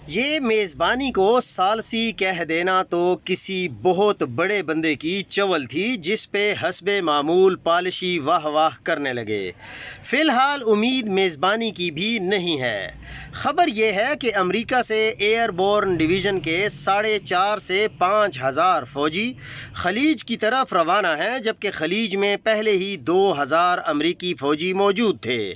یہ میزبانی کو ثالثی کہہ دینا تو کسی بہت بڑے بندے کی چول تھی جس پہ حسب معمول پالشی واہ واہ کرنے لگے۔ فی الحال امید میزبانی کی بھی نہیں ہے۔ خبر یہ ہے کہ امریکہ سے ایئر بورن ڈویژن کے 4.5 سے 5 ہزار فوجی خلیج کی طرف روانہ ہیں، جبکہ خلیج میں پہلے ہی 2,000 امریکی فوجی موجود تھے۔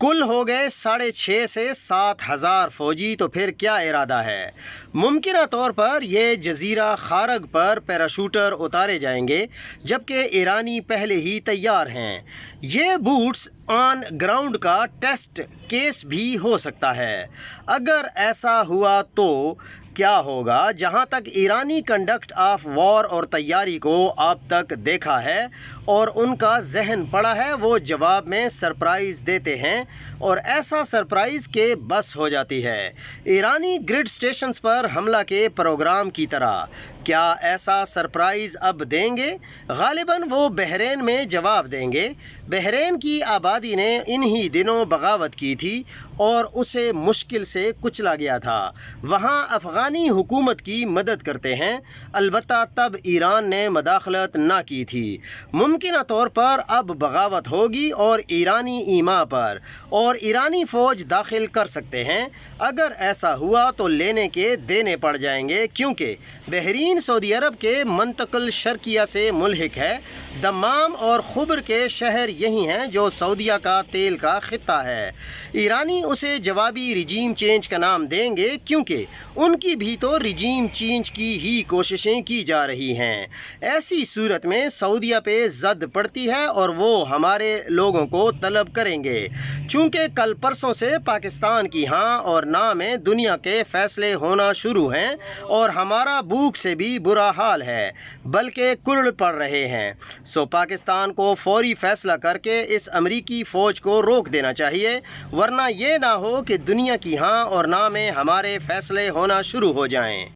کل ہو گئے 6.5 سے 7 ہزار فوجی۔ تو پھر کیا ارادہ ہے؟ ممکنہ طور پر یہ جزیرہ خارگ پر پیراشوٹر اتارے جائیں گے، جبکہ ایرانی پہلے ہی تیار ہیں۔ یہ بوٹس آن گراؤنڈ کا ٹیسٹ کیس بھی ہو سکتا ہے۔ اگر ایسا ہوا تو کیا ہوگا؟ جہاں تک ایرانی کنڈکٹ آف وار اور تیاری کو اب تک دیکھا ہے اور ان کا ذہن پڑا ہے، وہ جواب میں سرپرائز دیتے ہیں، اور ایسا سرپرائز کہ بس ہو جاتی ہے۔ ایرانی گرڈ سٹیشنز پر حملہ کے پروگرام کی طرح کیا ایسا سرپرائز اب دیں گے؟ غالباً وہ بحرین میں جواب دیں گے۔ بحرین کی آبادی نے انہی دنوں بغاوت کی تھی اور اسے مشکل سے کچلا گیا تھا۔ وہاں افغانی حکومت کی مدد کرتے ہیں، البتہ تب ایران نے مداخلت نہ کی تھی۔ ممکنہ طور پر اب بغاوت ہوگی اور ایرانی ایما پر، اور ایرانی فوج داخل کر سکتے ہیں۔ اگر ایسا ہوا تو لینے کے دینے پڑ جائیں گے، کیونکہ بحرین سعودی عرب کے منطقہ الشرقیہ سے ملحق ہے۔ دمام اور خبر کے شہر یہی ہیں جو سعودیہ کا تیل کا خطہ ہے۔ ایرانی اسے جوابی رجیم چینج کا نام دیں گے، کیونکہ ان کی بھی تو رجیم چینج کی ہی کوششیں کی جا رہی ہیں۔ ایسی صورت میں سعودیہ پہ زد پڑتی ہے اور وہ ہمارے لوگوں کو طلب کریں گے، چونکہ کل پرسوں سے پاکستان کی ہاں اور نہ میں دنیا کے فیصلے ہونا شروع ہیں، اور ہمارا بھوک سے بھی برا حال ہے، بلکہ کرڑ پڑ رہے ہیں۔ سو پاکستان کو فوری فیصلہ کر کے اس امریکی فوج کو روک دینا چاہیے، ورنہ یہ نہ ہو کہ دنیا کی ہاں اور نہ میں ہمارے فیصلے ہونا شروع ہو جائیں۔